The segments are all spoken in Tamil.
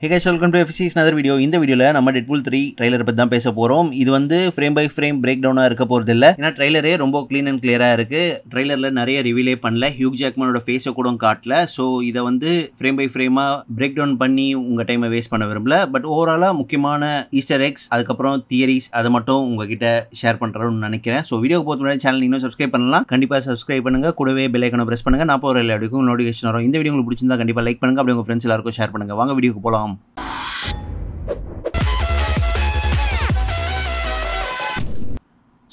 Hey guys, welcome to FC's another video. இந்த வீடியோல நம்ம Deadpool 3 ட்ரைலர் பத்தி தான் பேச போறோம். இது வந்து ஃப்ரேம் பை ஃப்ரேம் பிரேக் டவுனா இருக்க போறது இல்ல. ஏன்னா ட்ரைலரே ரொம்ப க்ளீன் அண்ட் கிளியரா இருக்கு. ட்ரைலர்ல நிறைய ரிவீலே பண்ணல. ஹியூக் ஜாக்மனோட ஃபேஸை கூட காட்டல. ஸோ இதை வந்து ஃப்ரேம் பை ஃப்ரேமா பிரேக் டவுன் பண்ணி உங்க டைமை வேஸ்ட் பண்ண விரும்பல. பட் ஓவராலா முக்கியமான ஈஸ்டர் எக்ஸ் அதுக்கப்புறம் தியரிஸ் அதை மட்டும் உங்ககிட்ட ஷேர் பண்றேன்னு நினைக்கிறேன். ஸோ வீடியோக்கு போகிறது முன்னாடி சேனல் இன்னும் சப்ஸ்கிரைப் பண்ணலாம். கண்டிப்பா சப்ஸ்கிரைப் பண்ணுங்க. கூடவே பெல் ஐகானை பிரஸ் பண்ணுங்க. நான் போகிற எல்லா வீடியோக்கும் நோட்டிஃபிகேஷன் வரும். இந்த வீடியோ உங்களுக்கு பிடிச்சிருந்தா கண்டிப்பா லைக் பண்ணுங்க. அப்படியே உங்க ஃப்ரெண்ட்ஸ் எல்லாருக்கும் ஷேர் பண்ணுங்க. வாங்க வீடியோக்கு போலாம்.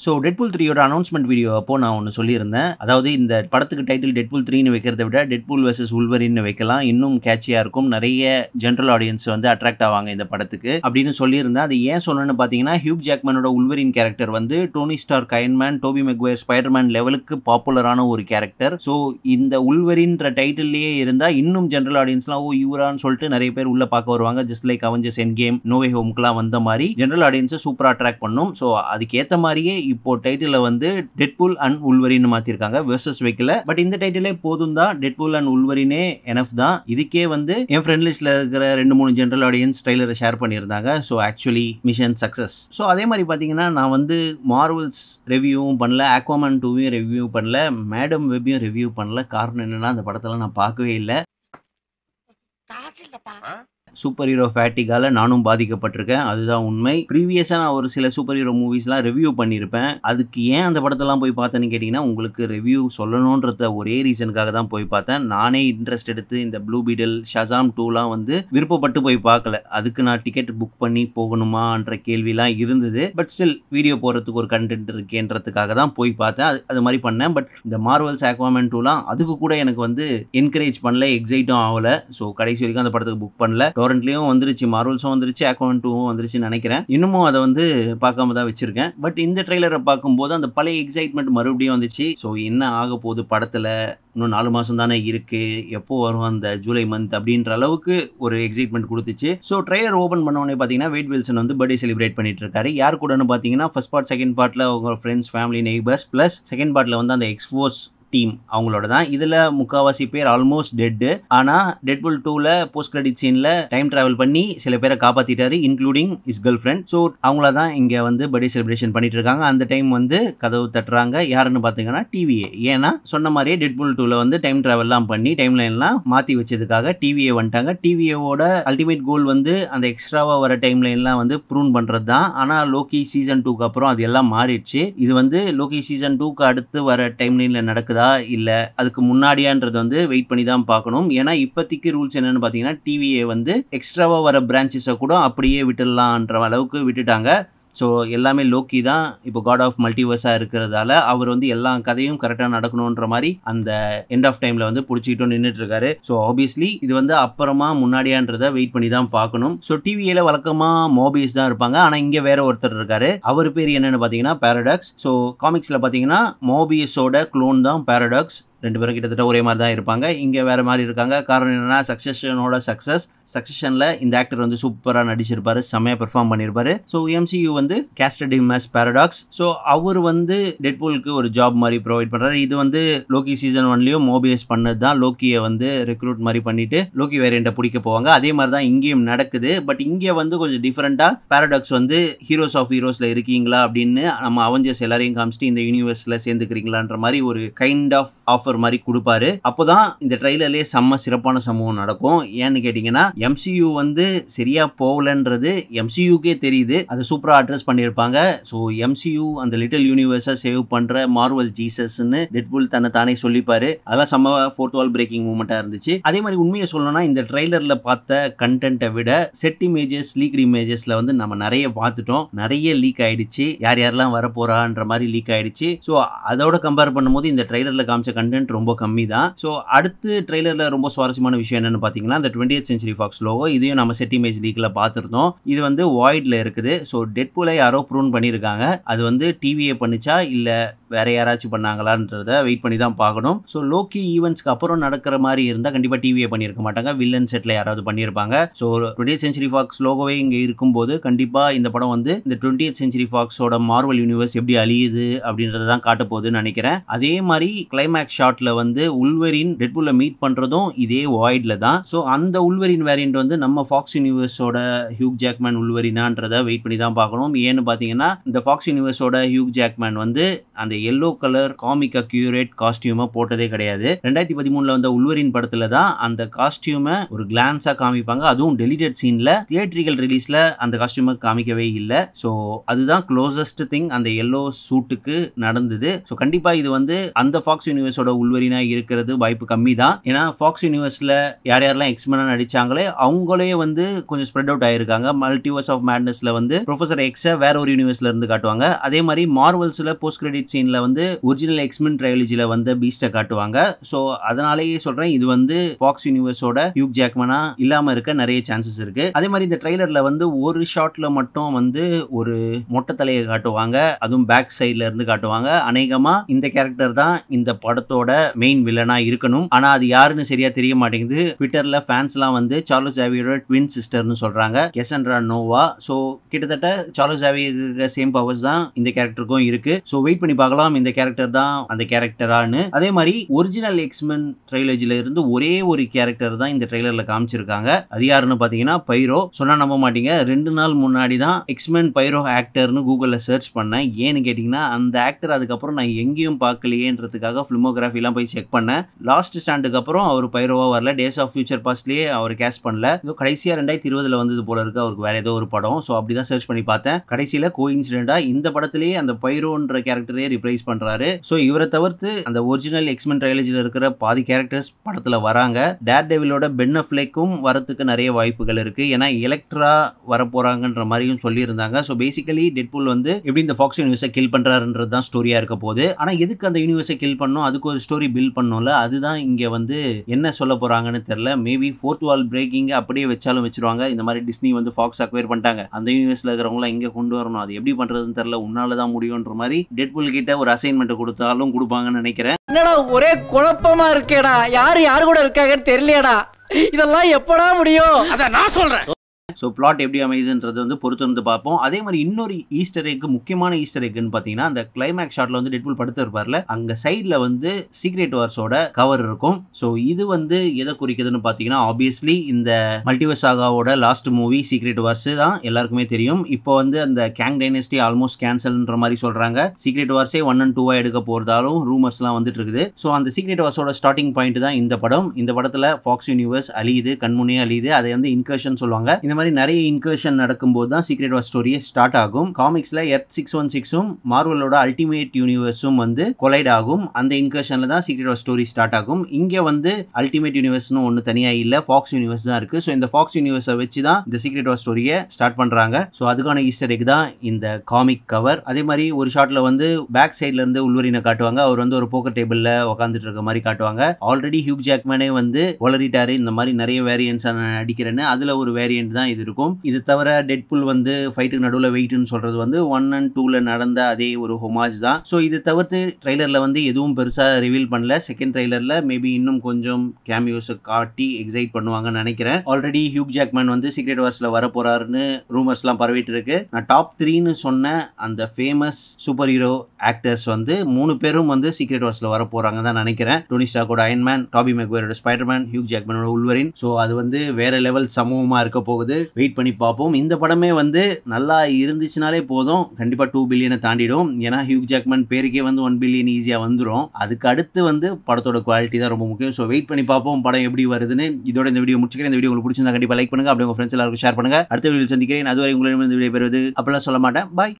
ஸோ டெட்பூல் 3யோட அனௌன்ஸ்மெண்ட் வீடியோ அப்போ நான் ஒன்று சொல்லியிருந்தேன். அதாவது இந்த படத்துக்கு டைட்டில் டெட்பூல் 3ன்னு வைக்கிறத விட டெட்பூல் வெர்சஸ் உல்வரின்னு வைக்கலாம், இன்னும் கேட்சியாக இருக்கும், நிறைய ஜென்ரல் ஆடியன்ஸ் வந்து அட்ராக்ட் ஆவாங்க இந்த படத்துக்கு அப்படின்னு சொல்லியிருந்தேன். அது ஏன் சொன்னேன்னு பார்த்தீங்கன்னா, ஹியூக் ஜாக்மனோட உல்வரின் கேரக்டர் வந்து Tony Stark Iron Man, Toby Maguire Spider Man லெவலுக்கு பாப்புலரான ஒரு கேரக்டர். ஸோ இந்த உல்வரின்ற டைட்டில்லையே இருந்தால் இன்னும் ஜென்ரல் ஆடியன்ஸ்லாம் இவரான்னு சொல்லிட்டு நிறைய பேர் உள்ள பார்க்க வருவாங்க. Just like Avengers Endgame, no way ஹோம்க்குலாம் வந்த மாதிரி ஜென்ரல் ஆடியன்ஸை சூப்பராக அட்ராக்ட் பண்ணும். ஸோ அதுக்கேற்ற மாதிரியே இப்போ டைட்டில வந்து டெட்பூல் அண்ட் உல்வரின் மாத்திருக்காங்க, வெர்சஸ் வைக்கல. பட் இந்த டைட்டிலே போதும் தான், டெட்பூல் அண்ட் உல்வரினே எனஃப் தான். இதுக்கே வந்து என் ஃப்ரெண்ட் லிஸ்ட்ல இருக்கிற 2-3 ஜெனரல் ஆடியன்ஸ் ட்ரைலரை ஷேர் பண்ணியிருந்தாங்க. So actually mission success. So அதே மாதிரி பார்த்தீங்கன்னா, நான் வந்து மார்வல்ஸ் ரிவ்யூவும் பண்ணல, ஆக்வாமேன் 2வையும் ரிவ்யூ பண்ணல, மேடம் வெப்பையும் ரிவ்யூ பண்ணல. காரணம் என்னன்னா, அந்த படத்தெல்லாம் நான் பார்க்கவே இல்லை. சூப்பர் ஹீரோ ஃபேட்டிக்கால நானும் பாதிக்கப்பட்டிருக்கேன், அதுதான் உண்மை. ப்ரீவியஸாக நான் ஒரு சில சூப்பர் ஹீரோ மூவிஸ்லாம் ரிவ்யூ பண்ணியிருப்பேன். அதுக்கு ஏன் அந்த படத்தெல்லாம் போய் பார்த்தேன்னு கேட்டிங்கன்னா, உங்களுக்கு ரிவ்யூ சொல்லணுன்றத ஒரே ரீசனுக்காக தான் போய் பார்த்தேன். நானே இன்ட்ரெஸ்ட் எடுத்து இந்த ப்ளூ பீடல், ஷசாம் 2லாம் வந்து விருப்பப்பட்டு போய் பார்க்கல. அதுக்கு நான் டிக்கெட் புக் பண்ணி போகணுமான்ற கேள்விலாம் இருந்தது. பட் ஸ்டில் வீடியோ போகிறதுக்கு ஒரு கண்டென்ட் இருக்கேன்றதுக்காக தான் போய் பார்த்தேன். அது மாதிரி பண்ணேன். பட் இந்த மார்வல்ஸ் ஆக்வாமேன் 2லாம் அதுக்கு கூட எனக்கு வந்து என்கரேஜ் பண்ணல, எக்ஸைட்டும் ஆகலை. ஸோ கடைசி வரைக்கும் அந்த படத்துக்கு புக் பண்ணல. டொரண்ட்லயும் வந்துருச்சு, மார்வல்ஸும் வந்துருச்சு, ஆக்வாமேன் 2வும் வந்துருச்சுன்னு நினைக்கிறேன். இன்னமும் அதை வந்து பார்க்காம தான் வச்சிருக்கேன். பட் இந்த ட்ரெய்லரை பார்க்கும்போது அந்த பழைய எக்ஸைட்மெண்ட் மறுபடியும் வந்துச்சு. ஸோ என்ன ஆக போகுது படத்தில், இன்னும் 4 மாதம் தானே இருக்கு, எப்போ வரும் அந்த ஜூலை மந்த் அப்படின்ற அளவுக்கு ஒரு எக்ஸைட்மெண்ட் கொடுத்துச்சு. ஸோ ட்ரெய்லர் ஓப்பன் பண்ண உடனே பார்த்தீங்கன்னா, வெய்ட் வில்சன் வந்து பர்த்டே செலிப்ரேட் பண்ணிட்டு இருக்காரு. யார் கூடன்னு பார்த்தீங்கன்னா, ஃபர்ஸ்ட் பார்ட், செகண்ட் பார்ட்ல அவங்க friends, family, neighbours, plus second பார்ட்ல வந்து அந்த எக்ஸ்போஸ் டீம் அவங்களோட தான். இதுல முக்காவாசி பேர் ஆல்மோஸ்ட் டெட். ஆனா டெட்பூல் 2ல போஸ்ட் கிரெடிட் சீன்ல டைம் டிராவல் பண்ணி சில பேரை காப்பாத்திட்டாரு, including his girlfriend. So அவங்கள தான் இங்க வந்து பர்த்டே செலிப்ரேஷன் பண்ணிட்டு இருக்காங்க. அந்த டைம் வந்து கதவு தட்டுறாங்க. யாருன்னு பாத்தீங்கன்னா டிவிஏ. ஏன்னா சொன்ன மாதிரியே டெட்பூல் 2ல வந்து டைம் டிராவல்லாம் பண்ணி டைம் லைன்லாம் மாத்தி வச்சதுக்காக டிவிஏ வந்துட்டாங்க. டிவிஏவோட அல்டிமேட் கோல் வந்து அந்த எக்ஸ்ட்ராவா வர டைம் லைன்லாம் வந்து ப்ரூன் பண்றது தான். ஆனா லோக்கி சீசன் 2க்கு அப்புறம் அது எல்லாம் மாறிடுச்சு. இது வந்து லோக்கி சீசன் 2க்கு அடுத்து வர டைம் லைன்ல நடக்குதா இல்ல அதுக்கு முன்னாடியான்றது வந்து வெயிட் பண்ணி தான் பார்க்கணும். ஏன்னா இப்போதைக்கு ரூல்ஸ் என்னன்னு பார்த்தீங்கன்னா, டிவிஏ வந்து எக்ஸ்ட்ராவா வர பிரான்ச்சஸை கூட அப்படியே விட்டுடலான்ற அளவுக்கு விட்டுட்டாங்க. ஸோ எல்லாமே லோக்கி தான் இப்போ காட் ஆஃப் மல்டிவர்ஸாக இருக்கிறதால அவர் வந்து எல்லா கதையும் கரெக்டாக நடக்கணுன்ற மாதிரி அந்த எண்ட் ஆஃப் டைமில் வந்து பிடிச்சிக்கிட்டு நின்றுட்டு இருக்காரு. ஸோ ஆப்வியஸ்லி இது வந்து அப்புறமா முன்னாடியான்றதை வெயிட் பண்ணி தான் பார்க்கணும். ஸோ டிவியில் வழக்கமாக மோபியஸ் தான் இருப்பாங்க. ஆனால் இங்கே வேற ஒருத்தர் இருக்காரு. அவர் பேர் என்னன்னு பார்த்தீங்கன்னா பேரடாக்ஸ். ஸோ காமிக்ஸில் பார்த்தீங்கன்னா மோபியஸோட க்ளோன் தான் பேரடாக்ஸ். 2 பேரும் கிட்டத்தட்ட ஒரே மாதிரி தான் இருப்பாங்க. இங்கே வேற மாதிரி இருக்காங்க. காரணம் என்னன்னா, சக்சஷனோட சக்சஷனில் இந்த ஆக்டர் வந்து சூப்பராக நடிச்சிருப்பாரு, செம்மையாக பெர்ஃபார்ம் பண்ணியிருப்பாரு. ஸோ எம்சியூ வந்து casted him as Paradox. So அவர் வந்து டெட்பூலுக்கு ஒரு ஜாப் மாதிரி ப்ரொவைட் பண்ணுறாரு. இது வந்து லோக்கி சீசன் 1லையும் மோபியஸ் பண்ணது தான். லோக்கியை வந்து ரெக்ரூட் மாதிரி பண்ணிட்டு லோக்கி வேரியண்ட்டை பிடிக்க போவாங்க. அதே மாதிரி தான் இங்கேயும் நடக்குது. பட் இங்கே வந்து கொஞ்சம் டிஃப்ரெண்ட்டாக பேரடாக்ஸ் வந்து ஹீரோஸ் ஆஃப் ஹீரோஸில் இருக்கீங்களா அப்படின்னு நம்ம அவெஞ்சர்ஸ் எல்லாரையும் காமிச்சிட்டு இந்த யூனிவர்ஸில் சேர்ந்துக்கிறீங்களான்ற மாதிரி ஒரு கைண்ட் ஆஃப் ஆஃபர் மாதிரி கொடுப்பாரு. அப்போதான் இந்த ட்ரெய்லர்லயே செம்ம சிறப்பான சம்பவம் நடக்கும். ஏன்னு கேட்டீங்கன்னா, எம்சியூ வந்து சரியா போகலன்றது எம்சியூக்கே தெரியுது. அதை சூப்பரா அட்ரஸ் பண்ணியிருப்பாங்க. ஸோ எம்சியூ அந்த லிட்டில் யூனிவர்ஸை சேவ் பண்ற மார்வல் ஜீசஸ்ன்னு டெட்பூல் தன்னை தானே சொல்லிப்பாரு. அதெல்லாம் செம்ம ஃபோர்த் வால் பிரேக்கிங் மூமெண்டா இருந்துச்சு. அதே மாதிரி உண்மையை சொல்லணும்னா, இந்த ட்ரெய்லர்ல பார்த்த கண்டென்ட்டை விட செட் இமேஜஸ், லீக்ட் இமேஜஸ்ல வந்து நம்ம நிறைய பார்த்துட்டோம். நிறைய லீக் ஆயிடுச்சு. யார் யாரெல்லாம் வர போறான்ற மாதிரி லீக் ஆயிடுச்சு. ஸோ அதோட கம்பேர் பண்ணும்போது இந்த ட்ரெய்லர்ல காமிச்ச கண்டென்ட் ரொம்ப கம்மி தான். ஸோ அடுத்து ட்ரெய்லர்ல ரொம்ப சுவாரஸ்யமான விஷயம் என்னன்னு பார்த்தீங்கன்னா, இந்த 20th Century Fox லோகோ. இதையும் நம்ம செட் இமேஜ் லீக்ல பார்த்துருந்தோம். இது வந்து வாய்ட்ல இருக்குது. ஸோ டெட்பூலை யாரோ ப்ரூன் பண்ணியிருக்காங்க. அது வந்து டிவிஏ பண்ணிச்சா இல்ல வேற யாராச்சும் பண்ணாங்களான்றத வெயிட் பண்ணி தான் பார்க்கணும். ஸோ லோக்கி ஈவெண்ட்ஸ்க்கு அப்புறம் நடக்கிற மாதிரி இருந்தால் கண்டிப்பாக டிவிஏ பண்ணியிருக்க மாட்டாங்க. வில்லன் செட்டில் யாராவது பண்ணியிருப்பாங்க. ஸோ 20th Century Fox லோகோவே இங்கே இருக்கும்போது கண்டிப்பாக இந்த படம் வந்து இந்த 20th Century Foxோட மார்வல் யூனிவர்ஸ் எப்படி அழியுது அப்படின்றத தான் காட்ட போகுதுன்னு நினைக்கிறேன். அதே மாதிரி கிளைமேக்ஸ் ஷாட்ல வந்து உல்வரின் டெட்பூல்ல மீட் பண்றதும் இதே வாய்ட்ல தான். ஸோ அந்த உல்வரின் வேரியன்ட் வந்து நம்ம ஃபாக்ஸ் யூனிவர்ஸோட ஹியூக் ஜாக்மேன் உல்வரினான்றதை வெயிட் பண்ணி தான் பார்க்கணும். ஏன்னு பார்த்தீங்கன்னா இந்த ஃபாக்ஸ் யூனிவர்ஸோட ஹியூக் ஜாக்மேன் வந்து அந்த எல்லோ கலர் காமிக் அக்யூரேட் காஸ்டியூமை போட்டதே கிடையாது. 2013 வந்த உல்வரின் படத்துல தான் அந்த காஸ்டியூமை ஒரு கிளான்ஸா காமிப்பாங்க. அதுவும் டெலிட்டட் சீன்ல தியேட்ரிக்கல் ரிலீஸ்ல அந்த காஸ்டியூமை காமிக்கவே இல்லை. ஸோ அதுதான் க்ளோசஸ்ட் திங் அந்த எல்லோ சூட்டுக்கு நடந்தது. ஸோ கண்டிப்பா இது வந்து அந்த ஃபாக்ஸ் யூனிவர்ஸோட உல்வரினா இருக்கிறது வாய்ப்பு கம்மி தான். ஏன்னா ஃபாக்ஸ் யூனிவர்ஸ்ல யார் யாரெல்லாம் எக்ஸ்மெனா நடிச்சாங்களே அவங்களே வந்து கொஞ்சம் ஸ்ப்ரெட் அவுட் ஆயிருக்காங்க. மல்டிவர்ஸ் ஆஃப் மேட்னஸ்ல வந்து ப்ரொஃபசர் எக்ஸை வேற ஒரு யூனிவர்ஸ்ல இருந்து காட்டுவாங்க. அதே மாதிரி மார்வல்ஸ்ல போஸ்ட் கிரெடிட் சீன்ல வந்து ஒரிஜினல் எக்ஸ்மென் ட்ரையாலஜில வந்து பீஸ்ட காட்டுவாங்க. ஸோ அதனாலேயே சொல்றேன் இது வந்து ஃபாக்ஸ் யூனிவர்ஸோட ஹியூக் ஜாக்மனா இல்லாம இருக்க நிறைய சான்சஸ் இருக்கு. அதே மாதிரி இந்த ட்ரெய்லர்ல வந்து ஒரு ஷாட்ல மட்டும் வந்து ஒரு மொட்டை தலையை காட்டுவாங்க. அதுவும் பேக் சைட்ல இருந்து காட்டுவாங்க. அநேகமா இந்த கேரக்டர் தான் இந்த படத்தோட மெயின் வில்லனா இருக்கணும். ஆனா அது யாருன்னு சரியா தெரிய மாட்டேங்குது. ட்விட்டர்ல ஃபேன்ஸ்லாம் வந்து சார்லஸ் ஜாவியரோட ட்வின் சிஸ்டர்னு சொல்றாங்க, கெசன்ட்ரா நோவா. ஸோ கிட்டத்தட்ட சார்லஸ் ஜாவியருக்கு சேம் பவர்ஸ் தான் இந்த கேரக்டருக்கும் இருக்கு. ஸோ வெயிட் பண்ணி பார்க்கலாம் இந்த கேரக்டர் தான் அந்த கேரக்டரானு. அதே மாதிரி ஒரிஜினல் எக்ஸ்மென் ட்ரைலஜில இருந்து ஒரே ஒரு கேரக்டர் தான் இந்த ட்ரெய்லர்ல காமிச்சிருக்காங்க. அது யாருன்னு பாத்தீங்கன்னா பைரோ. சொன்னா நம்ப மாட்டீங்க, 2 நாள் முன்னாடி தான் எக்ஸ்மென் பைரோ ஆக்டர்னு கூகுள்ல சர்ச் பண்ணேன். ஏன்னு கேட்டீங்கன்னா அந்த ஆக்டர் அதுக்கப்புறம் நான் எங்கேயும் பார்க்கலையேன்றதுக்காக ஃபிலிமோகிராஃபி எல்லாம் போய் செக் பண்ணேன். லாஸ்ட் ஸ்டாண்டுக்கு அப்புறம் அவர் பைரோவா வரல. டேஸ் ஆஃப் ஃபியூச்சர் பாஸ்ட்லயே அவர் கேஸ்ட் பண்ணல. கடைசியா 2020 வந்தது போல இருக்கு அவருக்கு வேற ஏதோ ஒரு படம். ஸோ அப்படிதான் சர்ச் பண்ணி பார்த்தேன். கடைசியில கோஇன்சிடென்டா இந்த படத்திலேயே அந்த பைரோன்ற கேரக்டரே ரிப்ளைஸ் பண்றாரு. ஸோ இவரை தவிர்த்து அந்த ஒரிஜினல் எக்ஸ்மென் ட்ரையாலஜில இருக்கிற பாதி கேரக்டர்ஸ் படத்துல வராங்க. டேர் டெவிலோட பென் அஃப்லெக்கும் வரத்துக்கு நிறைய வாய்ப்புகள் இருக்கு. ஏன்னா எலக்ட்ரா வரப்போறாங்கன்ற மாதிரியும் சொல்லியிருந்தாங்க. ஸோ பேசிக்கலி டெட்பூல் வந்து எப்படி இந்த ஃபாக்ஸ் யூனிவர்ஸை கில் பண்றாருன்றது தான் ஸ்டோரியா இருக்க போகுது. ஆனா எதுக்கு அந்த யூனிவர்ஸை கில் பண்ணணும், அதுக்கு ஒரு ஸ்டோரி பில்ட் பண்ணணும்ல, அதுதான் இங்க வந்து என்ன சொல்ல போறாங்கன்னு தெரியல. மேபி ஃபோர்த் வால் பிரேக்கிங் அப்படியே வச்சாலும் வச்சிருவாங்க. இந்த மாதிரி டிஸ்னி வந்து ஃபாக்ஸ் அக்வயர் பண்ணிட்டாங்க, அந்த யூனிவர்ஸ்ல இருக்கிறவங்க இங்க கொண்டு வரணும், அது எப்படி பண்றதுன்னு தெரியல, உன்னாலதான் முடியும்ன்ற மாதிரி டெட்பூல் கிட்ட ஒரு அசைன்மெண்ட் கொடுத்தாலும் கொடுப்பாங்கன்னு நினைக்கிறேன். என்னடா ஒரே குழப்பமா இருக்கேடா, யாரு கூட இருக்காங்கன்னு தெரியலடா, இதெல்லாம் எப்படா முடியும்? அத நான் சொல்றேன். ஸோ பிளாட் எப்படி அமைதுன்றது வந்து பொறுத்து வந்து பார்ப்போம். அதே மாதிரி இன்னொரு ஈஸ்டர் எக், முக்கியமான ஈஸ்டர் எக்னு பார்த்தீங்கன்னா அந்த கிளைமேக்ஸ் ஷாட்ல வந்து டெட்பூல் படுத்து இருப்பார்ல, அங்க சைட்ல வந்து சீக்ரெட் வார்ஸோட கவர் இருக்கும். ஸோ இது வந்து எதை குறிக்குதுன்னு பார்த்தீங்கன்னா ஆப்வியஸ்லி இந்த மல்டிவர்ஸ் சாகாவோட லாஸ்ட் மூவி சீக்ரெட் வார்ஸ் தான் எல்லாருக்குமே தெரியும். இப்போ வந்து அந்த கேங் டைனஸ்டி ஆல்மோஸ்ட் கேன்சல்ன்ற மாதிரி சொல்றாங்க. சீக்ரெட் வார்ஸே 1 and 2 எடுக்க போறதாலும் ரூமர்ஸ்லாம் வந்துட்டு இருக்குது. ஸோ அந்த சீக்ரெட் வார்ஸோட ஸ்டார்டிங் பாயிண்ட் தான் இந்த படம். இந்த படத்துல ஃபாக்ஸ் யூனிவர்ஸ் அழியுது, கண்முனே அழியுது. அதை வந்து இன்கர்ஷன் சொல்லுவாங்க. இந்த மாதிரி நிறைய இன்கர்ஷன் நடக்கும்போது தான் சீக்ரெட் வார் ஸ்டோரியே ஸ்டார்ட் ஆகும். காமிக்ஸ்ல எர்த் 616 மார்வலோட அல்டிமேட் யூனிவர்ஸும் வந்து கொலைட் ஆகும். அந்த இன்கர்ஷன்ல தான் சீக்ரெட் வார் ஸ்டோரி ஸ்டார்ட் ஆகும். இங்க வந்து அல்டிமேட் யூனிவர்ஸ்னு ஒன்னு தனியா இல்ல, ஃபாக்ஸ் யூனிவர்ஸ் தான் இருக்கு. ஸோ இந்த ஃபாக்ஸ் யூனிவர்ஸை வச்சு தான் இந்த சீக்ரெட் வார் ஸ்டோரியை ஸ்டார்ட் பண்றாங்க. ஸோ அதுக்கான ஈஸ்டர் எக் தான் இந்த காமிக் கவர். அதே மாதிரி ஒரு ஷாட்ல வந்து பேக் சைட்ல இருந்து உல்வரினை காட்டுவாங்க. அவர் வந்து ஒரு போக்கர் டேபிள்ல உட்காந்துட்டு இருக்க மாதிரி காட்டுவாங்க. ஆல்ரெடி ஹியூக் ஜாக்மேனே வந்து வளரிட்டாரு இந்த மாதிரி நிறைய வேரியன்ட்ஸ் நடிக்கிறேன்னு. அதுல ஒரு வேரியன்ட் தான் இது இருக்கும். இது தவிர டெட்பூல் வந்து ஃபைட்டுக்கு நடுவில் வெயிட்னு சொல்றது வந்து 1 and 2 நடந்த அதே ஒரு ஹோமாஜ் தான். ஸோ இது தவிர்த்து ட்ரெய்லர்ல வந்து எதுவும் பெருசா ரிவீல் பண்ணல. செகண்ட் ட்ரெய்லர்ல மேபி இன்னும் கொஞ்சம் கேமியோஸ் காட்டி எக்ஸைட் பண்ணுவாங்கன்னு நினைக்கிறேன். ஆல்ரெடி ஹியூக் ஜாக்மேன் வந்து சீக்ரெட் வார்ஸ்ல வர போறாருன்னு ரூமர்ஸ்லாம் பரவிட்டு இருக்கு. நான் டாப் 3ன்னு சொன்ன அந்த ஃபேமஸ் சூப்பர் ஹீரோ ஆக்டர்ஸ் வந்து 3 பேரும் வந்து சீக்ரெட் வார்ஸ்ல வர போறாங்க தான் நினைக்கிறேன். டோனி ஸ்டார்க்கோட அயன்மேன், டாபி மெக்வயரோட ஸ்பைடர்மேன், ஹியூக் ஜாக்மேனோட உல்வரின். ஸோ அது வந்து வேற லெவல் சமூகமா இருக்க போகுது. வெயிட் பண்ணி பார்ப்போம். இந்த படமே வந்து நல்லா இருந்துச்சுனாலே போதும், கண்டிப்பா 2 பில்லியனை தாண்டிடும். ஏன்னா ஹியூக் ஜாக்மேன் பேருக்கே வந்து 1 பில்லியன் ஈஸியா வந்துடும். அதுக்கு அடுத்து வந்து படத்தோட குவாலிட்டி தான் ரொம்ப முக்கியம். ஸோ வெயிட் பண்ணி பார்ப்போம் படம் எப்படி வருதுன்னு. இதோட இந்த வீடியோ முடிச்சுக்கிறேன். இந்த வீடியோ உங்களுக்கு பிடிச்சிருந்தா கண்டிப்பா லைக் பண்ணுங்க, அப்படியே உங்க ஃப்ரெண்ட்ஸ் எல்லாருக்கும் ஷேர் பண்ணுங்க. அடுத்த வீடியோ சந்திக்கிறேன். அதுவரை உங்களிடம் இந்த வீடியோ பெறுவது அப்பெல்லாம் சொல்ல மாட்டேன். பாய்.